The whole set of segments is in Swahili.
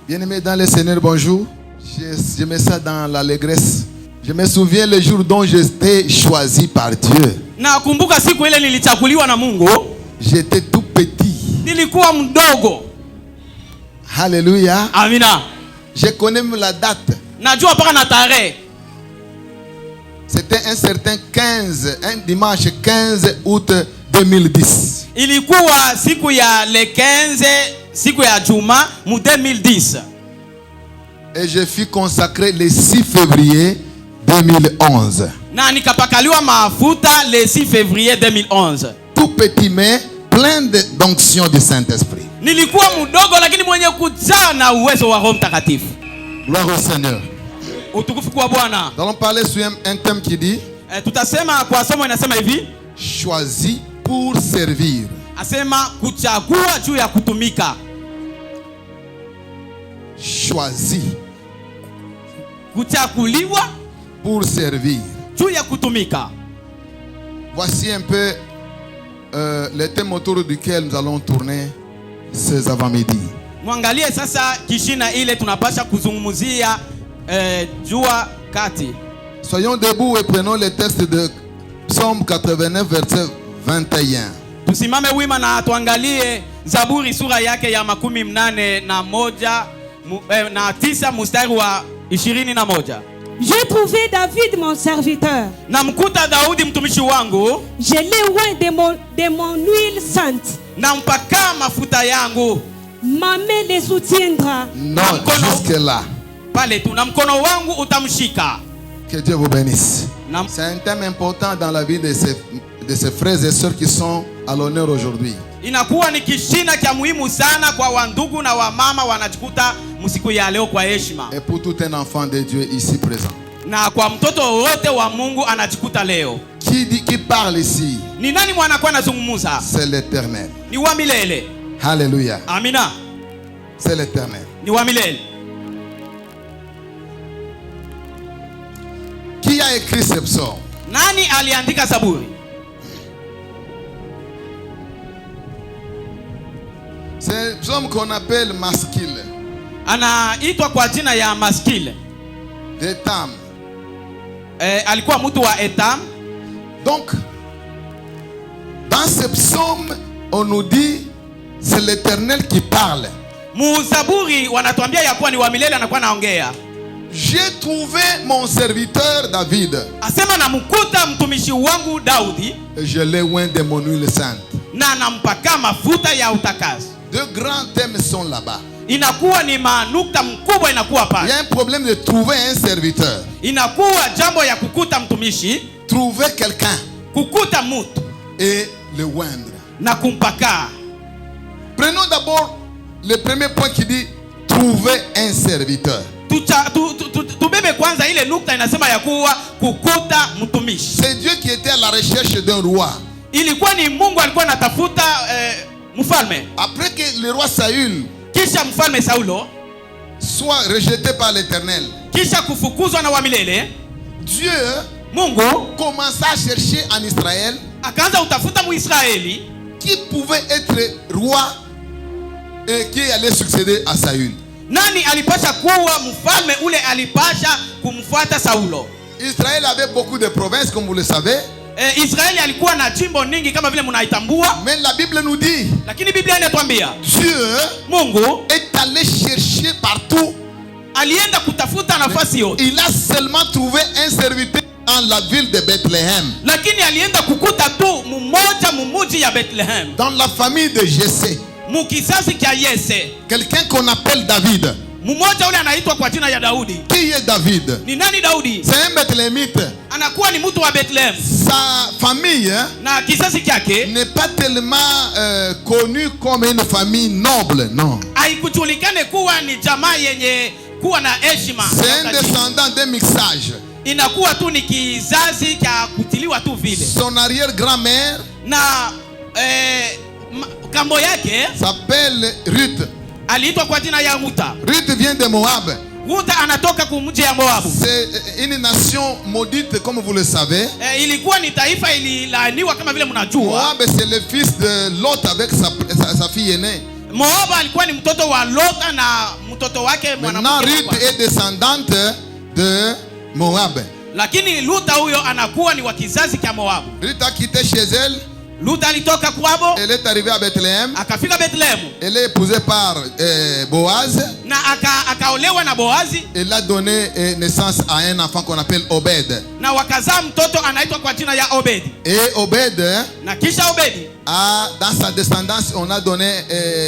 Bien-aimés dans le Seigneur, bonjour. Je mets ça dans l'allégresse. Je me souviens le jour dont j'étais choisi par Dieu. Nakumbuka siku ile nilichaguliwa na Mungu. J'étais tout petit. Nilikuwa mdogo. Alléluia. Amina. Je connais même la date. Najua paka na tarehe. C'était un dimanche 15 août 2010. Ilikuwa siku ya le 15, siku ya Juma mu 2010. Et je fus consacré le 6 février 2011. Na nikapakaliwa mafuta le 6 février 2011. Tout petit mais plein d'onction du Saint-Esprit. Nilikuwa mdogo lakini mwenye kujaa na uwezo wa Roho Mtakatifu. Gloire au Seigneur. Utukufu kwa Bwana. Nous allons parler sur un thème qui dit tutasema kwa somo inasema hivi, choisi pour servir. Asema kuchagua juu ya kutumika. Choisi. Kuchaguliwa pour servir. Juu ya kutumika. Voici un peu le thème autour duquel nous allons tourner ces avant-midi. Mwangalie sasa kishina ile tunapasha kuzungumzia jua kati. Soyons debout et prenons le texte de Psaume 89 verset 21. Tusimame wima na tuangalie Zaburi sura yake ya 81 na 9 mstari wa 21. J'ai trouvé David mon serviteur. Namkuta Daudi mtumishi wangu. Je l'ai oint de mon huile sainte. Nampaka mafuta yangu. Ma main les soutiendra. Non, jusque là. Pale tu na mkono wangu utamshika. Que Dieu vous bénisse. C'est un thème important dans la vie de ces frères et sœurs qui sont à l'honneur aujourd'hui. Inakuwa ni kishina cha muhimu sana kwa wandugu na wamama wanachikuta msiku ya leo kwa heshima. Et pour tout un enfant de Dieu ici présent. Na kwa mtoto wote wa Mungu anachikuta leo. Qui parle ici? Ni nani mwanakuwa anazungumza? C'est l'Éternel. Ni wa milele. Alléluia. Amina. C'est l'Éternel. Ni wa milele. Qui a écrit ce psaume? Nani aliandika Zaburi? C'est un psaume qu'on appelle masquille. Anaitwa kwa jina ya maskile. Etam. Alikuwa mtu wa Etam. Donc, dans ce psaume, on nous dit c'est l'Éternel qui parle. Muzaburi wanatuambia ya kuwa ni wa milele anakuwa naongea. J'ai trouvé mon serviteur David. Asema namkuta mtumishi wangu Daudi. Et je l'ai oint de mon huile sainte. Na nampaka mafuta ya utakaso. Deux grands thèmes sont là-bas. Inakuwa ni manukta mkubwa inakuwa pale. Il y a un problème de trouver un serviteur. Inakuwa jambo ya kukuta mtumishi. Trouver quelqu'un. Kukuta mtu. Et le oindre. Na kumpaka. Prenons d'abord le premier point qui dit trouver un serviteur. Tubebe kwanza ile nukta inasema ya kuwa kukuta mtumishi. C'est Dieu qui était à la recherche d'un roi. Ilikuwa ni Mungu alikuwa anatafuta mfalme. Après que le roi Saül kisha mfalme Saulo soit rejeté par l'Éternel, kisha kufukuzwa na wa milele, Dieu Mungu commença à chercher en Israël akaanza utafuta Muisraeli qui pouvait être roi et qui allait succéder à Saül. Nani alipasha kuwa mfalme ule alipasha kumfuata Saulo? Israël avait beaucoup de provinces comme vous le savez. Israeli alikuwa na jimbo nyingi kama vile mnaitambua. Mais la Bible nous dit, lakini Biblia inatuambia Dieu Mungu est allé chercher partout. Alienda kutafuta nafasi yote. Il a seulement trouvé un serviteur dans la ville de Bethléem. Lakini alienda kukuta tu mmoja mumuji ya Bethlehem. Dans la famille de Jessé. Mukizazi kia Yese. Quelqu'un qu'on appelle David. Mmoja ule anaitwa kwa jina ya Daudi. Qui est David? Ni nani Daudi? C'est un Bethlehemite. Anakuwa ni mtu wa Bethlehem. Sa famille na kizazi chake n'est pas tellement connue comme une famille noble, non. Haikujulikane kuwa ni jamaa yenye kuwa na heshima. C'est un descendant d'un mixage. Inakuwa tu ni kizazi cha kutiliwa tu vile. Son arrière-grand-mère na kambo yake s'appelle Ruth. Aliitwa kwa jina ya Ruta. Ruth vient de Moab. Ruta anatoka kumji ya Moabu. C'est une nation maudite comme vous le savez. Ilikuwa ni taifa ililaaniwa kama vile mnajua. Moab c'est le fils de Lot avec sa fille aînée. Moab alikuwa ni mtoto wa Lota na mtoto wake Maintenant, mwanamke. Ruth est descendante de Moab. Lakini Luta huyo anakuwa ni wa kizazi cha Moab. Ruth a quitté chez elle. Luta alitoka kwabo, Elle est arrivée à Bethléem. akafika Bethlehem. Elle est épousée par Boaz. Na akaolewa na Boazi. Elle a donné naissance à un enfant qu'on appelle Obed. Na wakazaa mtoto anaitwa kwa jina ya Obedi. Et Obed Na kisha Obedi, dans sa descendance, on a donné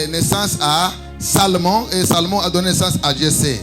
naissance à Salomon. Et Salomon a donné naissance à Jessé.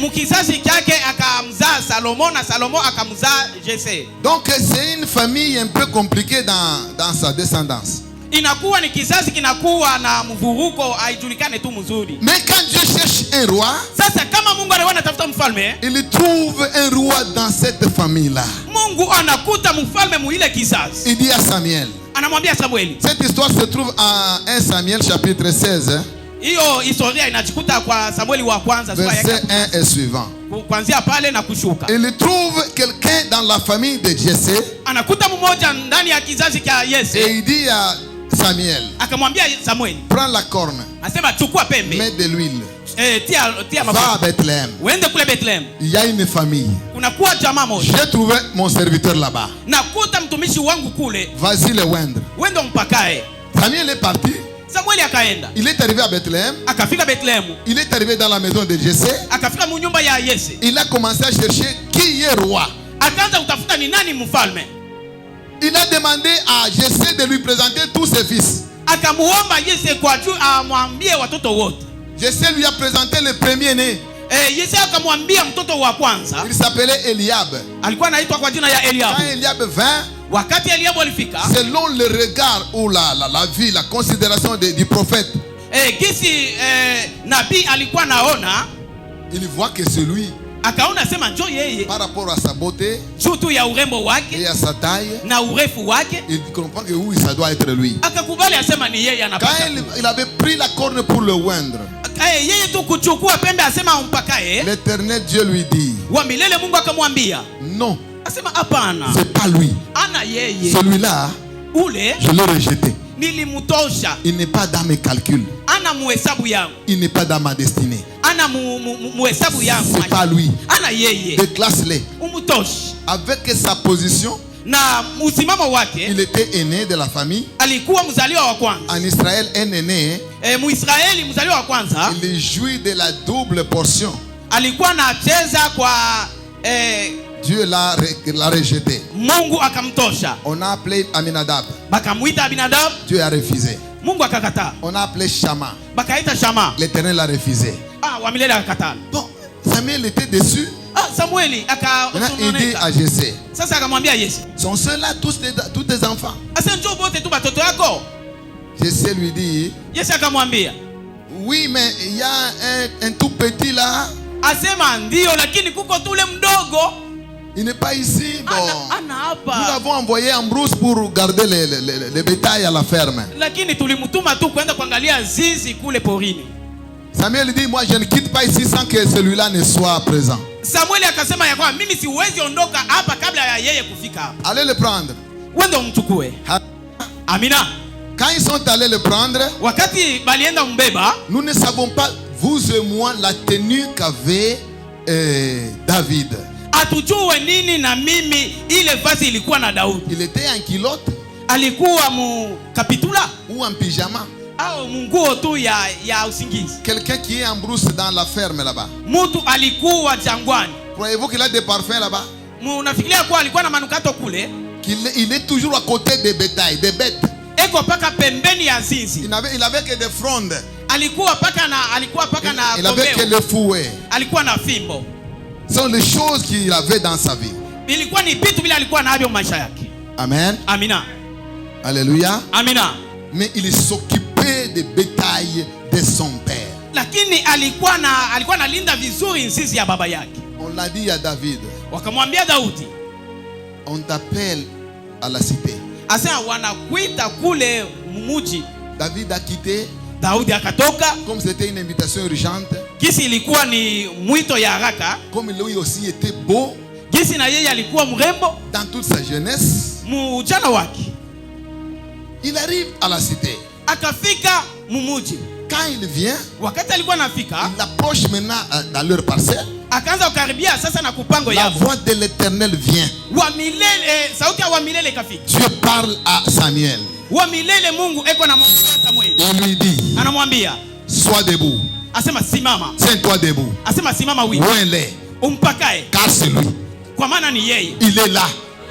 mukizazi chake akamzaa Salomo na Salomo akamzaa Jesse. Donc c'est une famille un peu compliquée dans sa descendance. Inakuwa ni kizazi kinakuwa na mvuruko, haijulikane tu mzuri. Mais quand Dieu cherche un roi, Sasa kama Mungu anakuwa anatafuta mfalme, il trouve un roi dans cette famille-là. Mungu anakuta mfalme muile kizazi. Il dit à Samuel. Anamwambia Samueli. Cette histoire se trouve en 1 Samuel chapitre 16. Hiyo historia inajikuta kwa Samueli wa kwanza sura Verset yake 1 et suivant. kuanzia pale na kushuka. Il trouve quelqu'un dans la famille de Jessé. Anakuta mmoja ndani ya kizazi cha Et Yese. il dit à Samuel, Akamwambia Samueli, prends la corne, asema chukua pembe, mets de l'huile, tia va à mafuta, Bethléem. uende kule Bethlehem. Il y a une famille. Kunakuwa jamaa moja. J'ai trouvé mon serviteur là-bas. Nakuta mtumishi wangu kule, Vas-y le wendre. uende mpakae. Samuel est parti. Samueli akaenda. Il est arrivé à Bethléem. Akafika Bethlehem. Il est arrivé dans la maison de Jessé. Akafika munyumba ya Yese. Il a commencé à chercher qui est roi. Akaanza kutafuta ni nani mfalme. Il a demandé à Jessé de lui présenter tous ses fils. Akamuomba Yese kwa juu amwambie watoto wote. Jessé lui a présenté le premier-né. Yese akamwambia mtoto wa kwanza. Il s'appelait Eliab. Alikuwa anaitwa kwa jina ya Eliab. Quand Eliab vint, Wakati Eliab alifika, selon le regard ou la vie, la considération du prophète, gisi nabii alikuwa naona, il voit que c'est lui. akaona sema njoo yeye Par rapport à sa beauté juu tu ya urembo wake et à sa taille, na urefu wake, il comprend que oui, ça doit être lui. akakubali asema ni yeye Quand anapaka. il avait pris la corne pour le oindre, Yeye tu kuchukua pembe asema umpakae, l'Éternel Dieu lui dit, wa milele Mungu akamwambia non, asema hapana, c'est pas lui. ana yeye Celui-là, ule je l'ai rejeté. nilimtosha, Il n'est pas dans mes calculs. ana muhesabu yangu, Il n'est pas dans ma destinée. ana muhesabu yangu, C'est pas lui. ana yeye, Déclasse-le. umtoshi. Avec sa position, Na msimamo wake, il était aîné de la famille. alikuwa mzaliwa wa kwanza. En Israël, un aîné, Muisraeli mzaliwa wa kwanza il jouit de la double portion. alikuwa anacheza kwa Dieu l'a rejeté. Mungu akamtosha. On a appelé Aminadab. Bakamwita Abinadab, Dieu a refusé. Mungu akakataa. On a appelé Shama. Bakaita Shama, L'Éternel l'a refusé. wa milele akakataa. Bon, Samuel était déçu. Samueli Maintenant, il dit à akasononeka. Jessé, Sasa akamwambia Yesu, sont ceux-là tous tes enfants? asa njoo bote tu batoto yako. Jessé lui dit, Yesu akamwambia, oui, mais il y a un tout petit là. asema ndio, lakini kuko tule mdogo Il n'est pas ici. Bon, ana nous hapa, l'avons envoyé en brousse pour garder les bétails à la ferme. lakini tulimtuma tu kwenda kuangalia zizi kule porini. Samuel dit, moi je ne quitte pas ici sans que celui-là ne soit présent. Samueli akasema ya kwamba mimi siwezi ondoka hapa kabla ya yeye kufika hapa. Allez le prendre. Wende umchukue. Amina. Quand ils sont allés le prendre, Wakati balienda mbeba, nous ne savons pas, vous et moi, la tenue qu'avait David. atujue nini na mimi ile vazi ilikuwa na Daudi. Il était en culotte Alikuwa mu kapitula ou en pyjama. au munguo tu ya usingizi. Quelqu'un qui est en brousse dans la ferme là-bas. Mtu alikuwa jangwani. Croyez-vous qu'il a des parfums là-bas? Unafikiria kuwa alikuwa na manukato kule? Il est toujours à côté des bétails, des bêtes. Eko paka pembeni ya zizi. Il avait que des frondes. Alikuwa paka na Il avait que kombeo. le fouet. Alikuwa na fimbo. Ce sont les choses qu'il avait dans sa vie. Ilikuwa ni vitu vile alikuwa navyo maisha yake. Amen. Amina. Alléluia. Amina. Mais il s'occupait des bétails de son père. Lakini alikuwa analinda vizuri nzizi ya baba yake. On l'a dit à David. Wakamwambia Daudi, On t'appelle à la cité. asa wanakuita kule mumuji. David a quitté. Daudi akatoka, Comme c'était une invitation urgente. gisi ilikuwa ni mwito ya haraka, Comme lui aussi était beau gisi na yeye alikuwa mrembo dans toute sa jeunesse. mujana wake. Il arrive à la cité. Akafika mumuji. Quand il vient, wakati alikuwa anafika, il approche maintenant dans leur parcelle. akaanza kukaribia sasa na kupango La yao. voix de l'Éternel vient. Wa milele, sauti ya wa milele ikafika. Dieu parle à Samuel. Wa milele Mungu eko na Samuel. Il lui dit, Anamwambia, sois debout. asema simama. Tiens-toi debout. Asema simama wima. Où elle est? Umpakae. Car c'est lui. Kwa maana ni yeye. Il est là.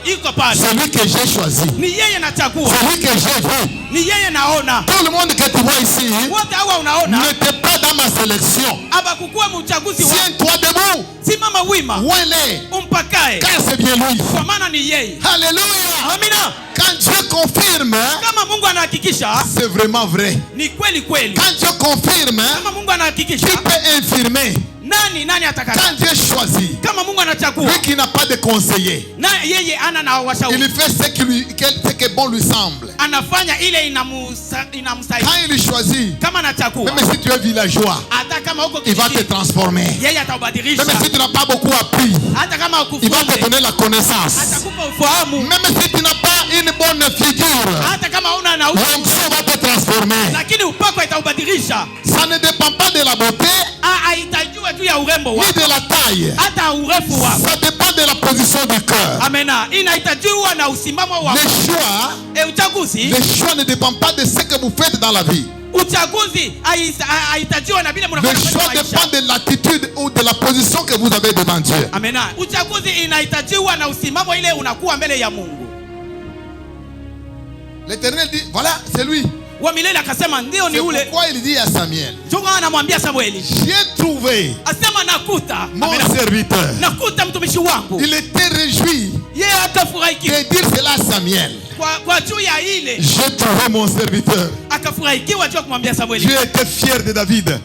Iko pale. C'est lui que j'ai choisi. Ni yeye nachagua. C'est lui que j'ai vu. Ni yeye naona. Tout le monde que tu vois ici Wote hawa unaona n'était pas dans ma sélection. abakukuwa mchaguzi wa. Tiens-toi debout. Simama wima. Où elle est? Umpakae. Car c'est bien lui. Kwa maana ni yeye. Alléluia. Amina. Quand Dieu confirme, Kama Mungu anahakikisha, c'est vraiment vrai. ni kweli kweli. Quand Dieu confirme, Kama Mungu anahakikisha, qui peut infirmer? nani atakataa? Quand Dieu choisit, Kama Mungu anachagua, lui qui n'a pas de conseiller, na yeye ana na washauri. il fait ce que bon lui semble. Anafanya ile inamsaidia. Quand il choisit, Kama anachagua, même si tu es villageois, hata kama uko il va te kijiji, transformer. yeye atabadilisha. Même si tu n'as pas beaucoup appris, Hata kama il va te ukufunze, donner la connaissance. atakupa ufahamu. Même si tu n'as pas une bonne figure, Hata kama una na uso, l'onction va te transformer. lakini upako itaubadilisha. Ça ne dépend pas de la beauté Haitajua tu ya urembo ni wako, de la taille. hata urefu wako. Ça dépend de la position du cœur. Amena, inahitajiwa na usimamo wako. Uchaguzi, Le choix ne dépend pas de ce que vous faites dans la vie. uchaguzi hahitajiwa na vile Le mnafanya choix kwenye dépend maisha. de l'attitude ou de la position que vous avez devant Dieu. Amena, uchaguzi inahitajiwa na usimamo ile unakuwa mbele ya Mungu. L'Éternel dit, voilà, c'est lui. Wa milele akasema ndio ni C'est ule. pourquoi il dit à Samuel, Chunga anamwambia Samueli, j'ai trouvé asema nakuta, mon Amena, serviteur. nakuta mtumishi wangu. Il était réjoui Yeye akafurahikia de dire cela à Samuel. kwa juu ya ile, J'ai trouvé mon serviteur. akafurahikiwa juu ya kumwambia Samueli. Dieu était fier de David.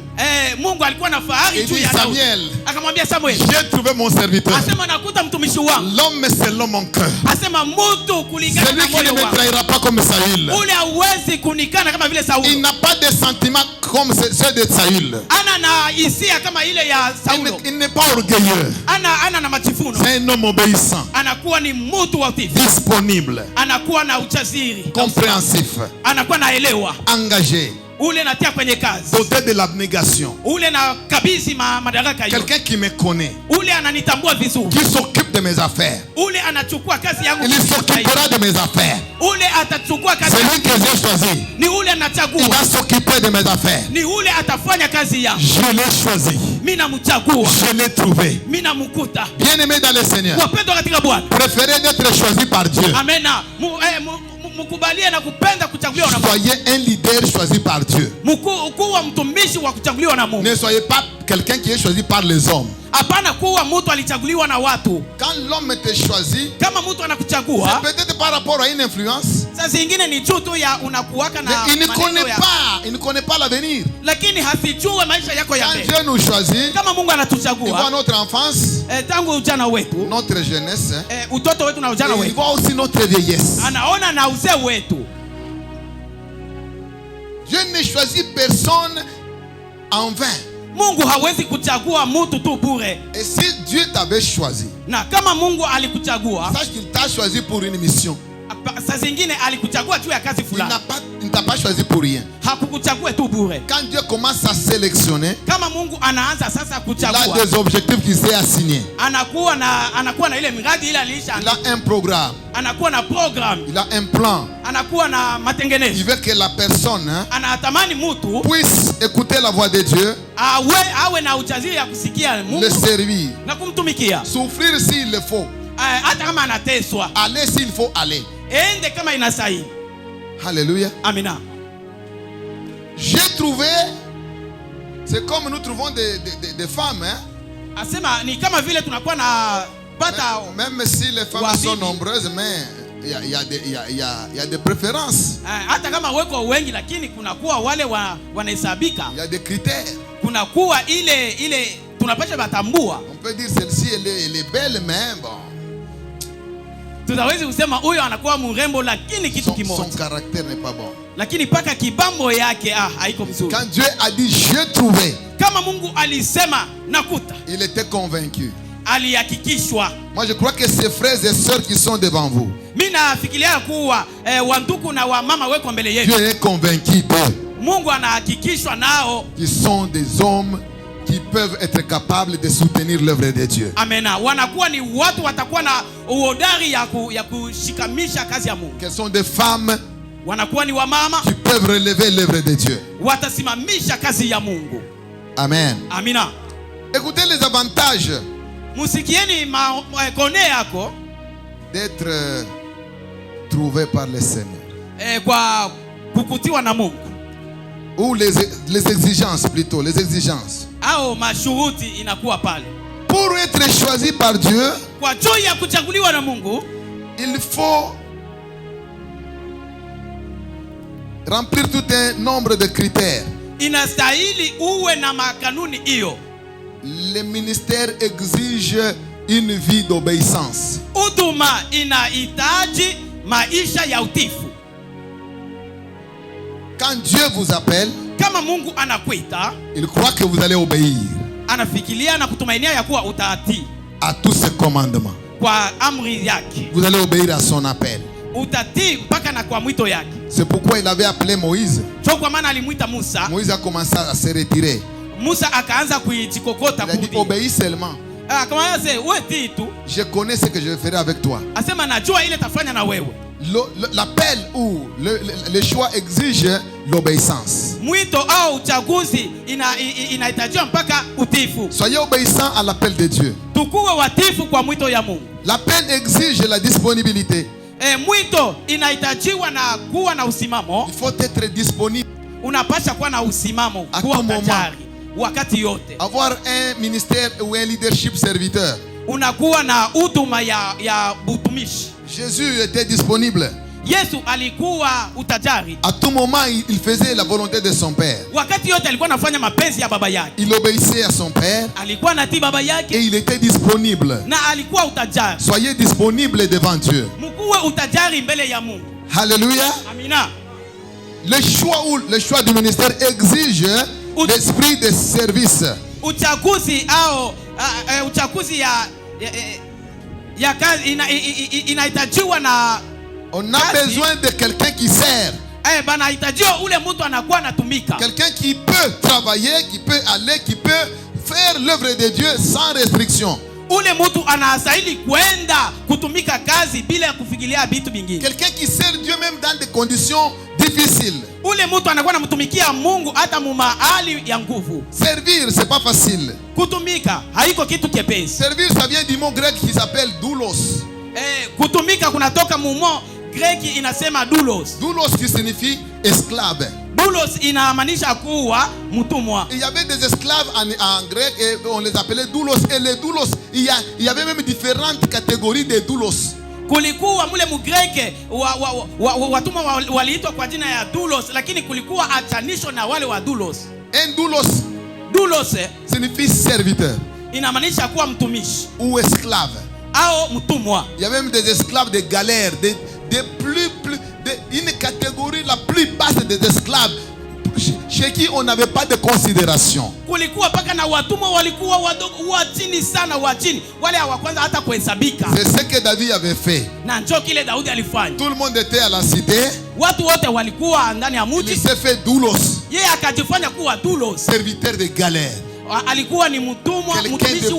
Mungu alikuwa na fahari Il juu dit ya Daudi. Samuel, Akamwambia Samueli, j'ai trouvé mon serviteur. asema nakuta mtumishi wangu. L'homme selon mon cœur. Asema mtu kulingana Celui na qui ne moyo me wangu. trahira pas comme Saül. Ule hauwezi kunikana kama vile Il Saulo. n'a pas de sentiments comme ceux de Saül. Ana na hisia kama ile ya Saulo. Il n'est pas orgueilleux. Ana na majivuno. C'est un homme obéissant, Anakuwa ni mtu wa utiifu. disponible, Anakuwa na ujasiri. compréhensif, Anakuwa naelewa. engagé, Ule natia kwenye kazi. doté de l'abnégation. Ule na kabisi madaraka hiyo. Quelqu'un qui me connaît, Ule ananitambua vizuri. qui s'occupe de mes affaires. Ule anachukua kazi yangu. Il s'occupera de mes affaires. Ule atachukua kazi C'est yangu. lui que j'ai choisi. Ni ule Il anachagua. va s'occuper de mes affaires. Ni ule atafanya kazi yangu. Je l'ai choisi. Mimi namchagua. Je l'ai trouvé. Mimi namkuta. Bien-aimé dans le Seigneur, Wapendwa katika Bwana. préférez d'être choisi par Dieu. Amena. Mkubalie na kupenda kuchaguliwa na Mungu. Soyez un leader choisi par Dieu. Kuwa mtumishi wa kuchaguliwa na Mungu. Ne soyez pas quelqu'un qui est choisi par les hommes. Hapana kuwa mtu alichaguliwa na watu. Quand l'homme te choisit, Kama mtu c'est anakuchagua, peut-être par rapport à une influence. saa zingine ni juu tu ya unakuwaka na Mais il ne maneno connaît pas l'avenir. lakini hasijue maisha yako ya Quand mbele. Dieu nous choisit, Kama Mungu il voit anatuchagua, notre enfance, tangu ujana wetu, notre jeunesse, hein, utoto wetu na ujana et il wetu, voit aussi notre vieillesse. anaona na uzee wetu. Dieu ne choisit personne en vain. Mungu hawezi kuchagua mtu tu bure. Et si Dieu t'avait choisi, Na kama Mungu alikuchagua, sache qu'il t'a choisi pour une mission. saa zingine alikuchagua juu ya kazi fulani. Il ne t'a pas choisi pour rien. Hakukuchagua tu bure. Quand Dieu commence à sélectionner, Kama Mungu anaanza sasa il a kuchagua, des objectifs qu'il s'est assignés. anakuwa na ile miradi ile alisha, Il a un programme, anakuwa na program, il a un plan. anakuwa na Il matengenezo. veut que la personne Anatamani mtu puisse écouter la voix de Dieu, awe na ujasiri ya kusikia Mungu le servir, na kumtumikia. souffrir s'il le faut, Hata kama anateswa, aller s'il faut aller. ende kama inastahili. Alléluia. Amina. J'ai trouvé, c'est comme nous trouvons des femmes, hein? Asema ni kama vile tunakuwa na pata, Même si les femmes sont nombreuses, mais il y a des préférences. hata kama weko wengi, lakini kunakuwa wale wanahesabika. Il y a des critères. Kunakuwa ile tunapasha batambua. On peut dire celle-ci elle est belle, mais bon, Tutawezi kusema huyo anakuwa mrembo, lakini kitu son kimoja, caractère n'est pas bon. lakini paka kibambo yake haiko mzuri. Quand Dieu a dit j'ai trouvé, Kama Mungu alisema nakuta, il était convaincu. alihakikishwa. Moi je crois que ces frères et sœurs qui sont devant vous, Mimi nafikiria kuwa wandugu na wamama weko mbele yetu, Dieu est convaincu d'eux. Mungu anahakikishwa nao, qui sont des hommes qui peuvent être capables de soutenir l'œuvre de Dieu. amena, wanakuwa ni watu watakuwa na uhodari ya kushikamisha kazi ya Mungu. Qu'elles sont des femmes Wanakuwa ni wamama qui peuvent relever l'œuvre de Dieu. watasimamisha kazi ya Mungu. Amen. Amina. Écoutez les avantages Musikieni kone yako d'être trouvé par le Seigneur. kwa kukutiwa na Mungu, Ou les exigences plutôt, les exigences. au mashuruti inakuwa pale. Pour être choisi par Dieu, Kwa juu ya kuchaguliwa na Mungu, il faut remplir tout un nombre de critères. inastahili uwe na makanuni hiyo. Le ministère exige une vie d'obéissance. Huduma inahitaji maisha ya utifu. Quand Dieu vous appelle, Kama Mungu anakuita, il croit que vous allez obéir anafikiria na kutumainia ya kuwa utatii à tous ses commandements. kwa amri yake, Vous allez obéir à son appel. utatii mpaka na kwa mwito yake. C'est pourquoi il avait appelé Moïse. So kwa maana alimuita Musa, Moïse a commencé à se retirer. Musa akaanza kujikokota Il a dit kurudi. obéis seulement. Akamwambia sasa, wewe tii tu, Je connais ce que je ferai avec toi. asema najua ile tafanya na wewe. L'appel ou le choix exige l'obéissance. Mwito au uchaguzi inahitajiwa mpaka utifu. Soyez obéissants à l'appel de Dieu. Tukuwe watifu kwa mwito ya Mungu. L'appel exige la disponibilité. Mwito inahitajiwa na kuwa na usimamo. Il faut être disponible. Unapasha kuwa na usimamo, À kuwa tout moment. tajari wakati yote. Avoir un ministère ou un leadership serviteur. Unakuwa na huduma ya butumishi. Jésus était disponible. Yesu alikuwa utajari. À tout moment, il faisait la volonté de son Père. Wakati yote alikuwa anafanya mapenzi ya baba yake. Il obéissait à son Père Alikuwa natii baba et yake il était disponible. na alikuwa utajari. Soyez disponible devant Dieu. Mkuwe utajari mbele ya Mungu. Alléluia. Amina. Le choix du ministère exige l'esprit de service. Uchaguzi au uchaguzi ya kazi inahitajiwa na On a besoin de quelqu'un qui sert. banahitajiwa ule mtu anakuwa anatumika. Quelqu'un qui peut travailler, qui peut aller, qui peut faire l'œuvre de Dieu sans restriction. Ule mtu anastahili kwenda kutumika kazi bila ya kufikiria vitu vingine. Quelqu'un qui sert Dieu même dans des conditions difficiles. Ule mtu anakuwa anamtumikia Mungu hata mu mahali ya nguvu. Servir, c'est pas facile. Kutumika haiko kitu kepesi. Servir, ça vient du mot grec qui s'appelle doulos. Kutumika kunatoka mumo Greki inasema doulos. Doulos qui signifie esclave. Doulos inamaanisha kuwa mtumwa. Il y avait des esclaves en grec et on les appelait doulos. Et les doulos, il y avait même différentes catégories de doulos. Kulikuwa mule mugreke watumwa waliitwa kwa jina ya doulos, lakini kulikuwa achanisho na wale wa doulos. Un doulos signifie serviteur inamaanisha kuwa mtumishi ou esclave au mtumwa. Il y avait même des esclaves de galère, une catégorie la plus basse des esclaves chez qui on n'avait pas de considération. Kulikuwa paka na watumwa walikuwa wadogo wa chini sana, wa chini wale hawakwanza hata kuhesabika. C'est ce que David avait fait. Na njoo kile Daudi alifanya. Tout le monde était à la cité. Watu wote walikuwa ndani ya mji. Il s'est fait doulos. Yeye akajifanya kuwa doulos. Serviteur de galère. Alikuwa ni mtumwa, mtumishi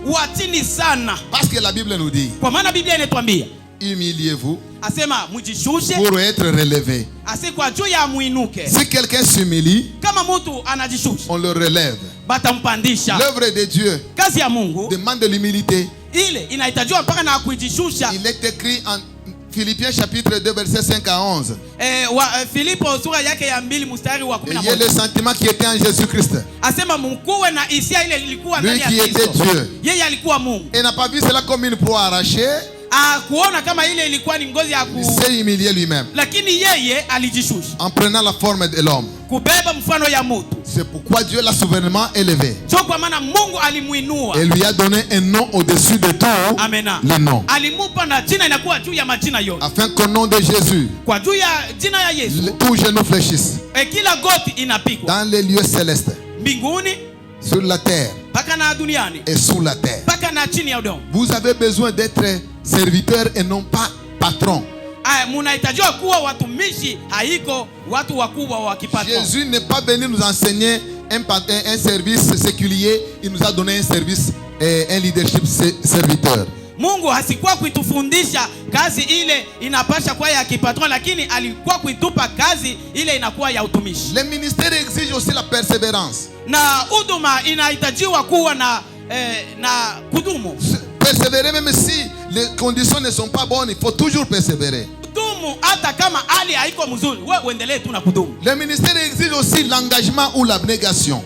wa chini sana. Parce que la Bible nous dit, kwa maana Biblia inatuambia, humiliez-vous asema mjishushe pour être relevé. Asi kwa juu ya muinuke. Si quelqu'un s'humilie, kama mtu anajishusha, on le relève. Batampandisha. L'œuvre de Dieu kazi ya Mungu demande de l'humilité. Ile inahitajiwa mpaka na kujishusha. Il est écrit en Philippiens chapitre 2 verset 5 à 11. Filipo sura yake ya 2 mstari wa 11. Il y a le sentiment qui était en Jésus-Christ. Asema mkuwe na hisia ile ilikuwa ndani ya Kristo. Lui qui était Dieu. Yeye alikuwa Mungu. Et n'a pas vu cela comme une proie arrachée. Kuona kama ile ilikuwa ni ngozi ya Il s'est humilié lui-même. Lakini yeye alijishusha. En prenant la forme de l'homme. Kubeba mfano ya mtu. C'est pourquoi Dieu l'a souverainement élevé. So kwa maana Mungu alimuinua. Et lui a donné un nom au-dessus de tout. Amena. Le nom. Alimupa na jina inakuwa juu ya majina yote. Afin qu'au nom de Jésus, kwa juu ya jina ya Yesu, tous genoux fléchissent. Kila goti inapigwa. Dans les lieux célestes. Mbinguni, sur la terre paka na duniani, et sous la terre. Paka na chini ya udongo. Vous avez besoin d'être serviteur et non pas patron. Munahitajiwa kuwa watumishi, haiko watu wakubwa wa kipato. Jésus n'est pas venu nous enseigner un service séculier, il nous a donné un service, un leadership serviteur. Mungu hasikuwa kuitufundisha kazi ile inapasha kuwa ya kipatron, lakini alikuwa kuitupa kazi ile inakuwa ya utumishi. Le ministère exige aussi la persévérance. Na huduma inahitajiwa kuwa na kudumu. Persévérer même si les conditions ne sont pas bonnes, il faut toujours persévérer. Kudumu hata kama hali haiko mzuri, wewe uendelee tu na kudumu. Le ministère exige aussi l'engagement ou l'abnégation.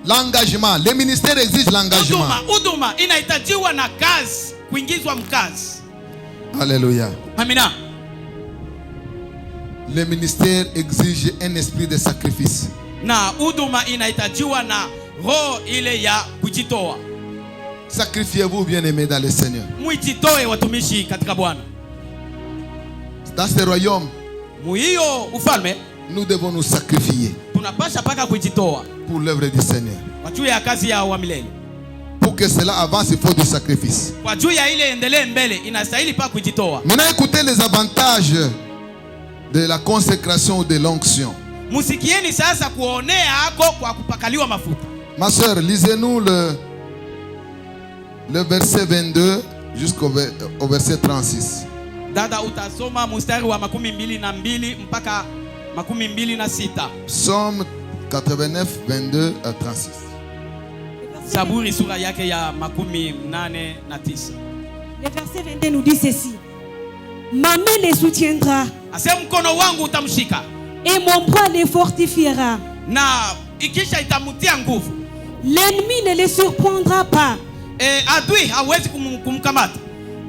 L'engagement, le ministère exige l'engagement. Huduma inahitajiwa na kazi, kuingizwa mkazi. Alléluia. Amina. Le ministère exige un esprit de sacrifice. Na huduma inahitajiwa na roho ile ya kujitoa. Sacrifiez-vous, bien-aimés dans le Seigneur. Mujitoe watumishi katika Bwana. Dans ce royaume, muhiyo ufalme, nous devons nous sacrifier tunapasha paka kujitoa pour l'œuvre du Seigneur. Kwa juu ya kazi ya milele. Pour que cela avance, il faut du sacrifice. Kwa juu ya ile endelee mbele, inastahili pa kujitoa. Maintenant, écoutez les avantages de la consécration ou de l'onction. Musikieni sasa kuonea hako kwa kupakaliwa mafuta. Ma sœur, lisez-nous le verset 22 jusqu'au verset 36. Dada, utasoma mstari wa 22 mpaka 26. Psaume 89, 22 à 36. Zaburi sura yake ya 89. Le verset 22 nous dit ceci. Ma main les soutiendra. Ase mkono wangu utamshika. Et mon bras les fortifiera. Na ikisha itamutia nguvu. L'ennemi ne les surprendra pas. Adui hawezi kumkamata.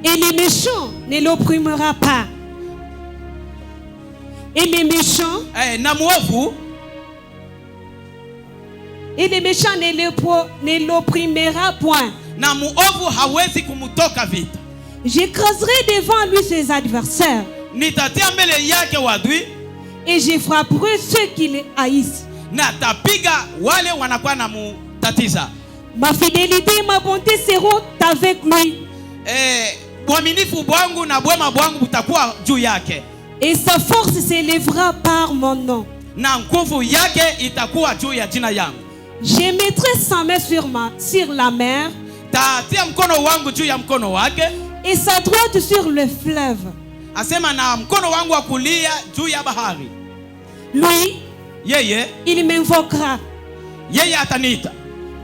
Et les méchants ne l'opprimera pas. Et les méchants na muovu, et les méchants ne l'opprimera point. Na muovu hawezi kumutoka vita. J'écraserai devant lui ses adversaires. Nitatia mbele yake wadui. Et je frapperai ceux qui le haïssent. Na tapiga wale wanakuwa na mutatiza. Ma fidélité et ma bonté seront avec lui. Uaminifu bwangu na bwema bwangu butakuwa juu yake. Et sa force s'élèvera par mon nom. Na nguvu yake itakuwa juu ya jina yangu. Je mettrai sa main sur la mer. Tatia mkono wangu juu ya mkono wake. Et sa droite sur le fleuve. Asema na mkono wangu wa kulia juu ya bahari. Lui, yeye, il m'invoquera. Yeye ataniita.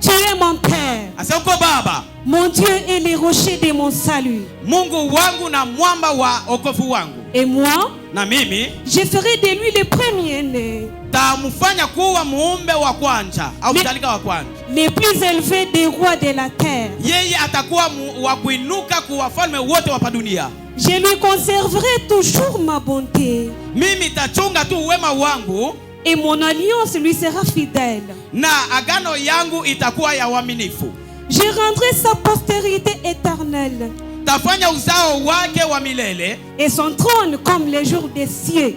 Tu es mon Père. Asema uko Baba. Mon Dieu est le rocher de mon salut. Mungu wangu na mwamba wa wokovu wangu. Et moi, na mimi, je ferai de lui le premier-né. Tamufanya kuwa muumbe wa kwanza au mzalika wa kwanza. Le plus élevé des rois de la terre. Yeye atakuwa wa kuinuka kwa wafalme wote wa dunia. Je lui conserverai toujours ma bonté. Mimi tachunga tu wema wangu. Et mon alliance lui sera fidèle. Na agano yangu itakuwa ya uaminifu. Je rendrai sa postérité éternelle. Tafanya uzao wake wa milele. Et son trône comme les jours des cieux.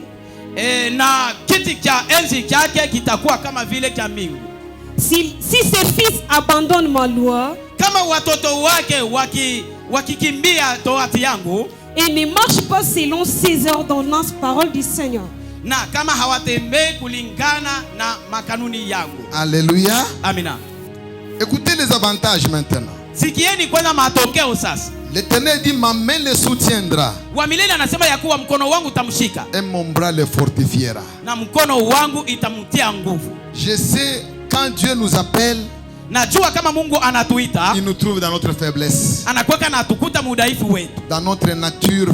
Na kiti cha enzi chake kitakuwa kama vile cha mbingu. Si ses fils abandonnent ma loi, kama watoto wake wakikimbia torati yangu, et ne marchent pas selon ses ordonnances, parole du Seigneur. Na kama hawatembei kulingana na makanuni yangu. Alléluia. Amina. Écoutez les avantages maintenant. Sikieni kwanza matokeo sasa. L'Éternel dit ma main le soutiendra. Wa milele anasema ya kuwa mkono wangu utamshika. Et mon bras le fortifiera. Na mkono wangu itamtia nguvu. Je sais quand Dieu nous appelle, najua kama Mungu anatuita, il nous trouve dans notre faiblesse. Anakuwa anatukuta mudhaifu wetu. Dans notre nature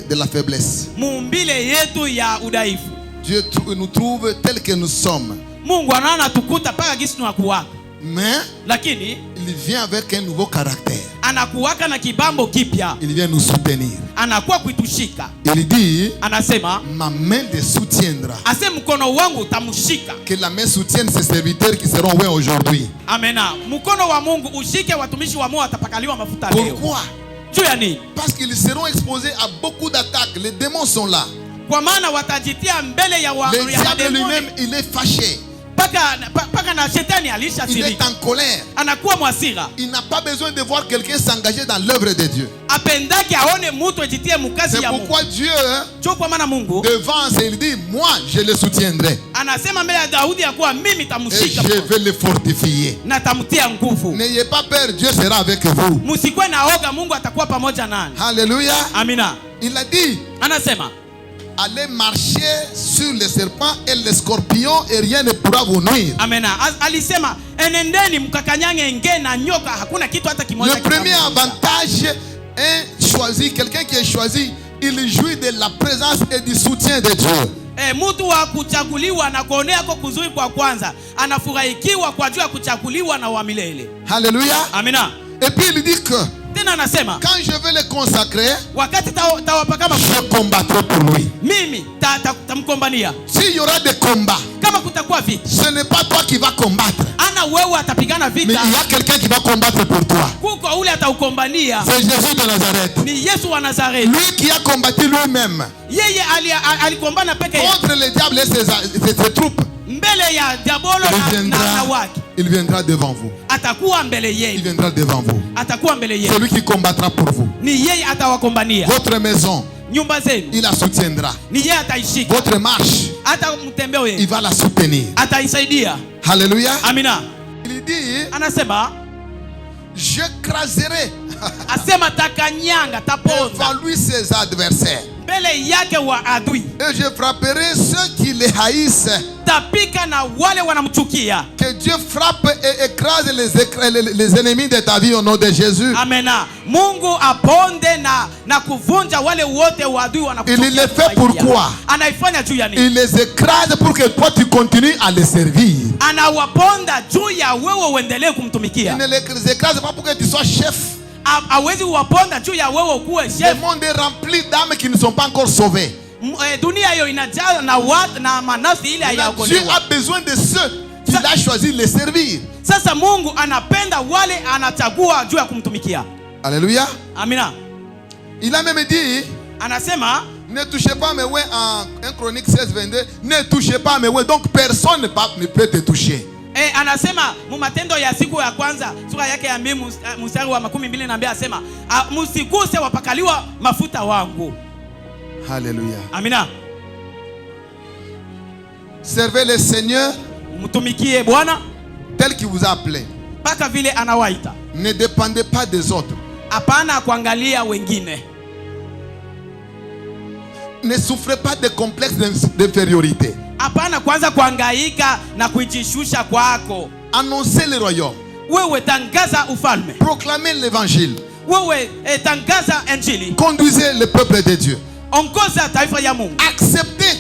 de la faiblesse. Muumbile yetu ya udhaifu. Dieu nous trouve tel que nous sommes. Mungu anatukuta paka gisi tunakuwa. Mais lakini il vient avec un nouveau caractère. Anakuwaka na kibambo kipya. Il vient nous soutenir. Anakuwa kuitushika. Il dit, anasema ma main te soutiendra. Ase mkono wangu utamshika. Que la main soutienne ses serviteurs qui seront ouverts aujourd'hui. Amena. Mkono wa Mungu ushike watumishi wa Mungu watapakaliwa mafuta leo. Pourquoi? Juu ya nini? Parce qu'ils seront exposés à beaucoup d'attaques. Les démons sont là. Kwa maana watajitia mbele ya le diable lui-même, il est fâché. Paka mpaka na shetani Il est alishasirika, en colère. anakuwa mwasira. Il n'a pas besoin de voir quelqu'un s'engager dans l'œuvre de Dieu. Apendaki aone mtu ejitie mukazi C'est ya Mungu. pourquoi Dieu, Cho kwa maana Mungu devant, il dit, moi, je le soutiendrai. anasema mbele ya Daudi ya kuwa mimi Et tamshika je vais le fortifier. na tamtia nguvu. N'ayez pas peur, Dieu sera avec vous. Msikwe na oga, Mungu atakuwa pamoja nani. Alléluia. Amina. Il a dit, Anasema allez marcher sur les serpents et les scorpions et rien ne pourra vous nuire. amena. Alisema enendeni mkakanyange nge na nyoka, hakuna kitu hata kimoja. Le premier avantage est choisi, quelqu'un qui est choisi, il jouit de la présence et du soutien de Dieu. Mtu wa kuchaguliwa na kuonea kwa kuzuri kwa kwanza anafurahikiwa kwa juu ya kuchaguliwa na wa milele. Alléluia. Amina. Et puis il dit que Tena anasema quand je vais le consacrer, wakati tawapaka je combattrai pour lui. mimi tamkombania. S'il y aura des combats, Kama kutakuwa vita, ce n'est pas toi qui vas combattre, ana wewe atapigana mais vita, il y a quelqu'un qui va combattre pour toi. kuko ule ataukombania. C'est Jésus de Nazareth. Ni Yesu wa Nazareti. Lui qui a combattu lui-même Yeye alikombana peke yake contre le diable et ses troupes. mbele ya diabolo na wake. Il viendra devant vous. Atakuwa mbele Il yenu. viendra devant vous. Atakuwa mbele yenu. Celui qui combattra pour vous. Ni yeye atawakombania. Votre maison, Nyumba zenu il la soutiendra. ni yeye ataishika. Votre marche, Hata mtembeo il yenu va la soutenir. ataisaidia. Alléluia. Amina. Il dit, Anasema je craserai asema takanyanga taponza devant lui ses adversaires. mbele yake wa adui. Et je frapperai ceux qui les haïssent. Tapika na wale wanamchukia. Que Dieu frappe et écrase les ennemis de ta vie au nom de Jésus. Amena. Mungu aponde na kuvunja wale wote wa adui wanakuchukia. Il le fait pourquoi? Anaifanya juu ya nini? Il les écrase pour que toi tu continues à les servir. Anawaponda juu ya wewe uendelee Il kumtumikia. ne les écrase pas pour que tu sois chef. Hawezi kuwaponda juu ya wewe ukuwe Le chef. monde est rempli d'âmes qui ne sont pas encore sauvées. Dunia hiyo inajaa na watu na manafsi ile Dieu hayaokolewa. a besoin de ceux qu'il a choisi de les servir. Sasa Mungu anapenda wale anachagua juu ya kumtumikia. Alléluia. Amina. Il a même dit, Anasema ne touchez pas mes ouins en 1 Chronique 16, 22. Ne touchez pas mes ouins. Donc personne ne peut te toucher. Anasema mu Matendo ya siku ya kwanza sura yake ya 2 mstari wa 22 asema msiguse wapakaliwa mafuta wangu. Alléluia. Amina. Servez le Seigneur Mtumikie Bwana tel qu'il vous a appelé. mpaka vile anawaita. Ne dépendez pas des autres. Hapana kuangalia wengine. Ne souffrez pas de complexes d'infériorité. Hapana kwanza kuhangaika na kujishusha kwako. Annoncez le royaume. Wewe tangaza ufalme. Proclamez l'évangile. Wewe tangaza injili. Conduisez le peuple de Dieu. Ongoza taifa ya Mungu. Acceptez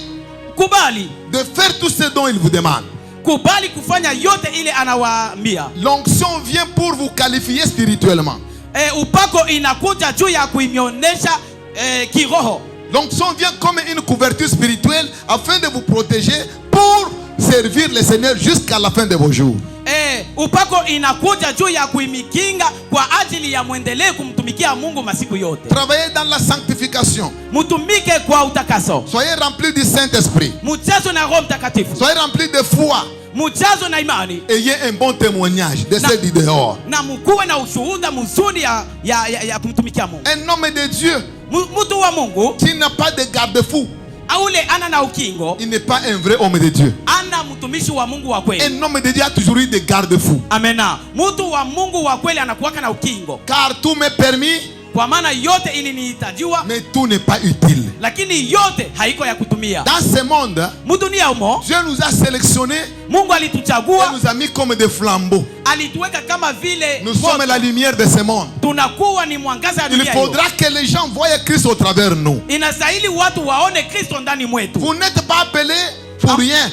Kubali. de faire tout ce dont il vous demande. Kubali kufanya yote ile anawaambia. L'onction vient pour vous qualifier spirituellement. Upako inakuja juu ya kuionyesha kiroho. L'onction vient comme une couverture spirituelle afin de vous protéger pour servir le Seigneur jusqu'à la fin de vos jours. Upako inakuja juu ya kuimikinga kwa ajili ya muendelee kumtumikia Mungu masiku yote. Travaillez dans la sanctification. Mutumike kwa utakaso. Soyez remplis du Saint-Esprit. Mujazo na Roho Mtakatifu. Soyez remplis de foi. Mujazo na imani. Ayez un bon témoignage de ceux du dehors. Na mukuwe na ushuhuda mzuri ya kumtumikia Mungu. Un homme de Dieu Mtu wa Mungu qui n'a pas de garde-fou, aule ana na ukingo, il n'est pas un vrai homme de Dieu. ana mtumishi wa Mungu wa kweli. Un homme de Dieu a toujours eu des garde-fous. Amena. Mtu wa Mungu wa kweli anakuwaka na ukingo. Car tout m'est permis, Kwa maana yote ilinihitajiwa, mais tout n'est pas utile. lakini yote haiko ya kutumia. Dans ce monde, Mudunia humo Dieu nous a sélectionnés Mungu et alituchagua, nous a mis comme des flambeaux. alituweka kama vile Nous sommes la lumière de ce monde. tunakuwa ni mwangaza ya Il dunia hiyo. faudra que les gens voient Christ au travers de nous. Inastahili watu waone Kristo ndani mwetu. Vous n'êtes pas appelés pour rien.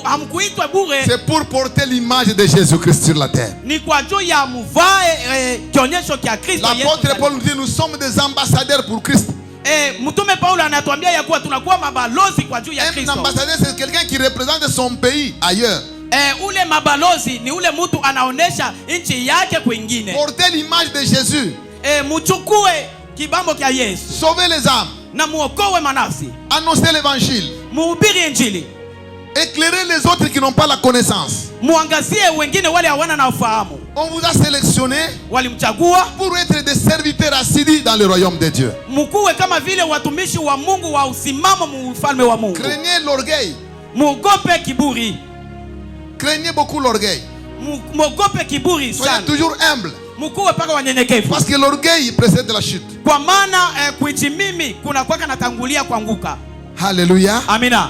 Hamkuitwa bure, C'est pour porter l'image de Jésus-Christ sur la terre. ni kwa juu ya muvae kionyesho kia Kristo Yesu. L'apôtre Paul nous dit, nous sommes des ambassadeurs pour Christ. Mtume Paulo anatuambia ya kuwa tunakuwa mabalozi kwa juu ya Un Kristo. ambassadeur, c'est quelqu'un qui représente son pays ailleurs. Ule mabalozi ni ule mtu anaonesha nchi yake kwingine. Portez l'image de Jésus. Muchukue kibambo kia Yesu Sauvez les âmes. na muokoe manafsi. Annoncez l'évangile. Muhubiri injili. Éclairez les autres qui n'ont pas la connaissance. muangazie wengine wale hawana na ufahamu. On vous a sélectionné Walimchagua pour être des serviteurs assidus dans le royaume de Dieu. mkuwe kama vile watumishi wa Mungu wa usimamo mu ufalme wa Mungu. Craignez l'orgueil. Muogope kiburi. Craignez beaucoup l'orgueil. Muogope kiburi Soyez sana. toujours humble. Mkuwe paka wanyenyekevu. Parce que l'orgueil précède la chute. Kwa maana kuichimimi kuna kwaka natangulia kuanguka. Alléluia. Amina.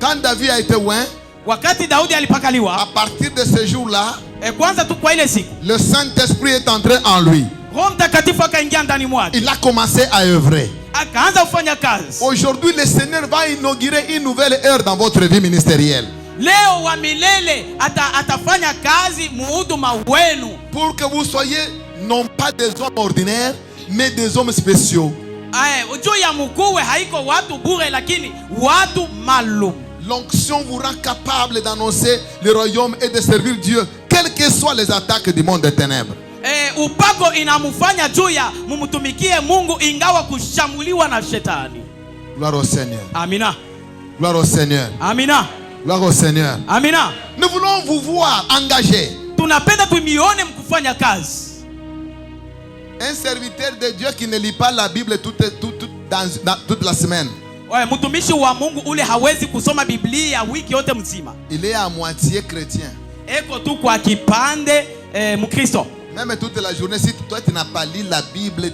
Quand David a été oint, Wakati Daudi à alipakaliwa, partir de ce jour-là, kwanza tu kwa ile siku le Saint-Esprit est entré en lui. Roho Mtakatifu akaingia ndani mwake. Il a commencé à œuvrer. Akaanza kufanya kazi. Aujourd'hui, le Seigneur va inaugurer une nouvelle ère dans votre vie ministérielle. Leo wa milele atafanya kazi muhuduma wenu. Pour que vous soyez non pas des hommes ordinaires, mais des hommes spéciaux. Juu ya mkuwe haiko watu bure lakini watu maalum. L'onction vous rend capable d'annoncer le royaume et de servir Dieu, quelles que soient les attaques du monde des ténèbres. Upako inamufanya juu ya mumtumikie Mungu ingawa kushambuliwa na shetani. Gloire au Seigneur. Amina. Gloire au Seigneur. Amina. Gloire au Seigneur. Amina. Nous voulons vous voir engagés. Tunapenda tumione mkufanya kazi. Un serviteur de Dieu qui ne lit pas la Bible toute la semaine. Mtumishi wa Mungu ule hawezi kusoma Biblia wiki yote mzima. Il est à moitié chrétien. Eko tu kwa kipande Mkristo. Même toute la journée, si toi tu n'as pas lu la Bible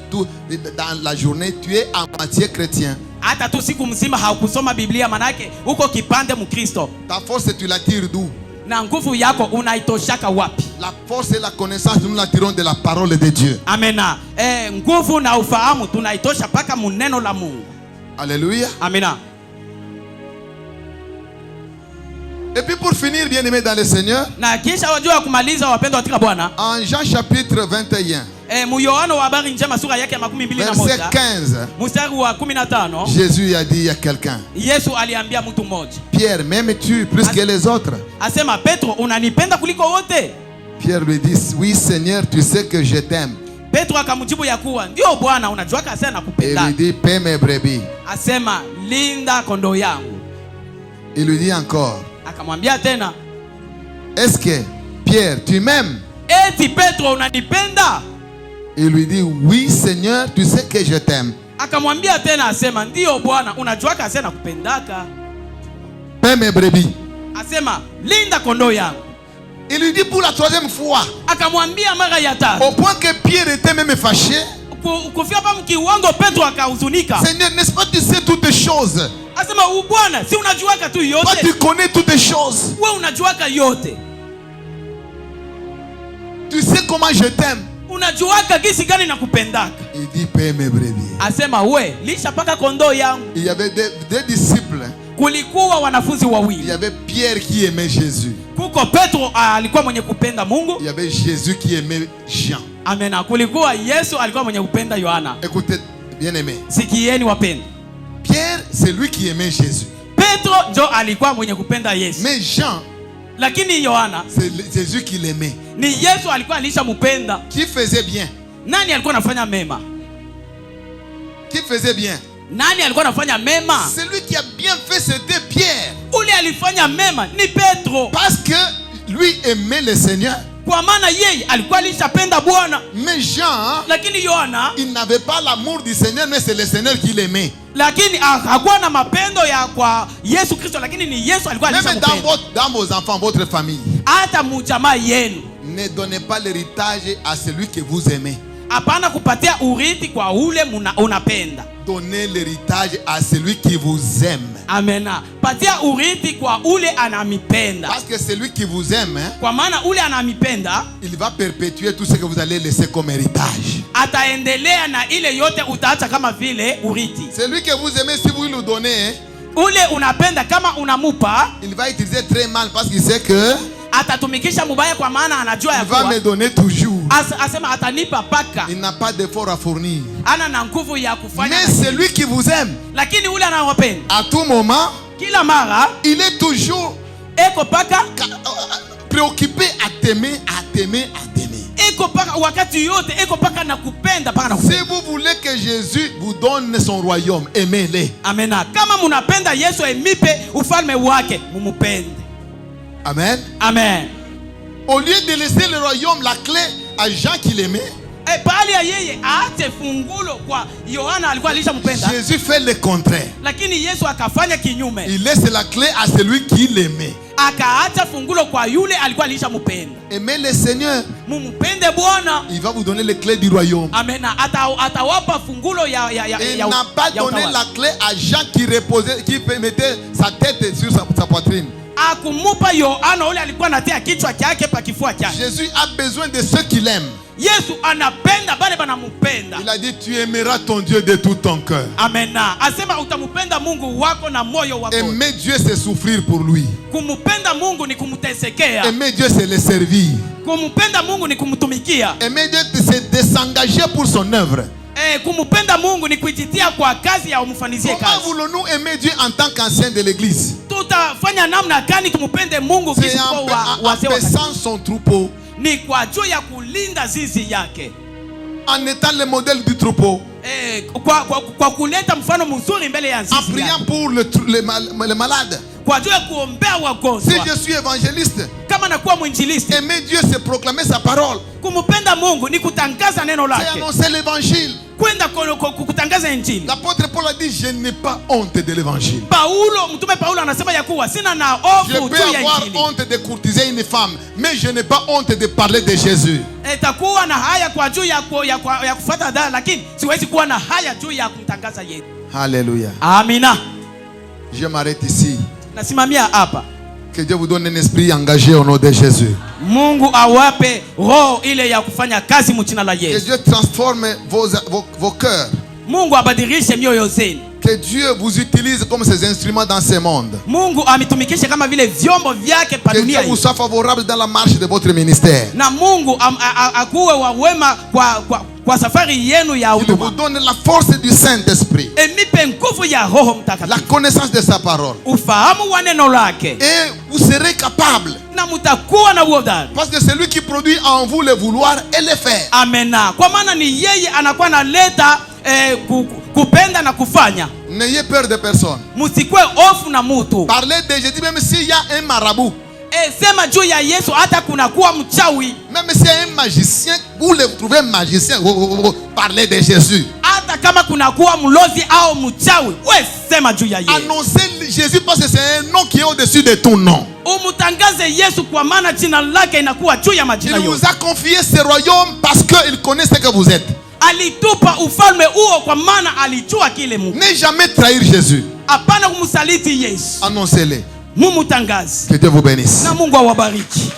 dans la journée, tu es à moitié chrétien. Hata tu siku mzima haukusoma Biblia manake uko kipande Mkristo. Ta force tu la tires d'où? Na nguvu yako unaitoshaka wapi? La force et la connaissance nous la tirons de la parole de Dieu. Amena. Nguvu na ufahamu tunaitosha paka muneno la Mungu. Alléluia. Amina. Et puis pour finir, bien-aimés dans le Seigneur, Na kisha wajua kumaliza wapendwa katika Bwana. en Jean chapitre 21, Mu Yohana wa habari njema sura yake ya 21 verset 15, mstari wa 15, Jésus a dit à quelqu'un, Yesu aliambia mtu mmoja. Pierre, m'aimes-tu plus que les autres? Asema, Petro, unanipenda kuliko wote? Pierre lui dit, oui Seigneur, tu sais que je t'aime. Petro akamjibu ya kuwa, ndio Bwana, unajua sana Et nakupenda. il lui dit, paie mes brebis. Asema, linda kondoo yangu. Il lui dit encore, Akamwambia tena, est-ce que Pierre, tu m'aimes? eti Petro unanipenda? Il lui dit, oui Seigneur, tu sais que je t'aime. Akamwambia tena, asema, ndio Bwana, unajua sana nakupendaka. Paie mes brebis. Asema, linda kondoo yangu. Il lui dit pour la troisième fois, Akamwambia mara ya tatu. au point que Pierre était même fâché. Kufika pa mkiwango Petro akahuzunika. Seigneur, n'est-ce pas tu sais toutes choses? Asema, Bwana, si unajuaka tu Toi yote? tu connais toutes choses. Wewe unajuaka yote. Tu sais comment je t'aime. Unajuaka gisi gani nakupendaka? Il dit paie mes brebis. Asema, we lisha paka kondoo yangu. Il y avait deux disciples. Kulikuwa wanafunzi Il y wawili. avait Pierre qui aimait Jésus. Kuko Petro alikuwa mwenye kupenda Mungu. Il y avait Jésus qui aimait Jean. Amena. Kulikuwa Yesu alikuwa mwenye kupenda Yohana. Écoutez, bien-aimés. Sikieni wapenda. Pierre, c'est lui qui aimait Jésus. Petro njo alikuwa mwenye kupenda Yesu. Mais Jean, Lakini Yohana c'est Jésus qui l'aimait. ni Yesu alikuwa alishamupenda. Qui faisait bien? Nani alikuwa anafanya mema? Qui faisait bien? Nani alikuwa anafanya mema? Celui qui a bien fait, c'était Pierre. Ule alifanya mema ni Petro. Parce que lui aimait le Seigneur. Kwa maana yeye alikuwa alishapenda Bwana. Mais Jean, Lakini Yohana, il n'avait pas l'amour du Seigneur, mais c'est le Seigneur qui l'aimait. lakini hakuwa na mapendo ya kwa Yesu Kristo, lakini ni Yesu alikuwa Même alishampenda. dans vos enfants, votre famille, Hata mujamaa yenu, ne donnez pas l'héritage à celui que vous aimez. hapana kupatia urithi kwa ule unapenda. Donnez l'héritage à celui qui vous aime. Amena. Patia urithi kwa ule anamipenda. Parce que celui qui vous aime, Kwa maana ule anamipenda, il va perpétuer tout ce que vous allez laisser comme héritage. ataendelea na ile yote utaacha kama vile urithi. Celui que vous aimez, si vous lui donnez, Ule unapenda kama unamupa, il va utiliser très mal parce qu'il sait que atatumikisha mubaya kwa maana anajua ya il va kuwa me donner toujours. asema atanipa paka. Il n'a pas d'effort à fournir. Ana na nguvu ya kufanya. Mais celui qui vous aime, Lakini ule anawapenda, à tout moment, kila mara il est toujours eko paka, préoccupé à t'aimer, à t'aimer, à t'aimer. eko paka wakati yote, eko paka na kupenda paka na kupenda. Si vous voulez que Jésus vous donne son royaume, aimez-le. Amena. Kama munapenda Yesu emipe ufalme wake, mumupende. Amen. Amen. Au lieu de laisser le royaume, la clé à Jean qu'il aimait, Pali ya yeye aache fungulo kwa Yohana alikuwa alishampenda. Jésus fait le contraire. Lakini Yesu akafanya kinyume. Il laisse la clé à celui qui l'aimait. Akaacha fungulo kwa yule alikuwa alishampenda. Aimez le Seigneur. Mumpende Bwana. Il va vous donner les clés du royaume. Amen. Atawapa fungulo ya Il n'a pas donné la clé à Jean qui reposait, qui mettait sa tête sur sa poitrine. Akumupa Yohana ule alikuwa anatia kichwa chake pa kifua chake. Jésus a besoin de ceux qui l'aiment. Yesu anapenda bale banamupenda. Il a dit tu aimeras ton Dieu de tout ton cœur. Amen. Asema utamupenda Mungu wako na moyo wako. Aimer Dieu c'est souffrir pour lui. Kumupenda Mungu ni kumtesekea. Aimer Dieu c'est le servir. Kumupenda Mungu ni kumtumikia. Aimer Dieu c'est de s'engager pour son œuvre. Kumupenda Mungu ni kujitia kwa kazi ya umfanizie kazi. Comment voulons-nous aimer Dieu en tant qu'ancien de l'église? Tutafanya namna gani tumupende Mungu C'est en paissant son troupeau. Ni kwa juu ya kulinda zizi yake. En étant le modèle du troupeau. Kwa kuleta mfano mzuri mbele ya zizi yake. En priant pour les malades. Kwa juu ya kuombea wagonjwa. Si je suis évangéliste, kama nakuwa mwinjilisti, aimer Dieu c'est proclamer sa parole. Kumupenda Mungu ni kutangaza neno lake. C'est annoncer l'évangile. Kwenda kutangaza injili. L'apôtre Paul a dit je n'ai pas honte de l'évangile. Mtume Paulo anasema ya kuwa sina na hofu juu ya injili. Je peux avoir honte de courtiser une femme, mais je n'ai pas honte de parler de Jésus. Takuwa na haya kwa juu ya kufuata dada, lakini siwezi kuwa na haya juu ya kumtangaza yeye. Alléluia. Amina. Je m'arrête ici. Nasimamia hapa. Que Dieu vous donne un esprit engagé au nom de Jésus. Mungu awape roho ile ya kufanya kazi mchina la Yesu. Que Dieu transforme vos cœurs. Mungu abadilishe mioyo zenu. Que Dieu vous utilise comme ses instruments dans ce monde. Mungu amitumikishe kama vile vyombo vyake pa dunia hii. Que Dieu vous soit favorable dans la marche de votre ministère. Na Mungu akuwe wa wema kwa safari yenu ya huduma. Il vous donne la force du Saint-Esprit. Emipe nguvu ya Roho Mtakatifu. La connaissance de sa parole. Ufahamu wa neno lake. Et vous serez capable. Na mutakuwa na uhodari. Parce que c'est lui qui produit en vous le vouloir et le faire. Amena. Kwa maana ni yeye anakuwa analeta kupenda na kufanya. N'ayez peur de personne. Musikwe hofu na mutu. Parlez de Jésus même s'il y a un marabout. Sema juu ya Yesu hata kuna kuwa mchawi. Même si un magicien, vous le trouvez magicien, parlez de Jésus. Hata kama kuna kuwa mlozi au mchawi, wewe sema juu ya Yesu. Annoncez Jésus parce que c'est un nom qui est au-dessus de tout nom. Umutangaze Yesu kwa maana jina lake inakuwa juu ya majina yote. Il vous a confié ce royaume parce qu'il connaît ce que vous êtes. Alitupa ufalme huo kwa maana alijua kile Mungu. Ne jamais trahir Jésus. Hapana kumsaliti Yesu. Annoncez-le. Mumutangaze. Que Dieu vous bénisse. Na Mungu awabariki.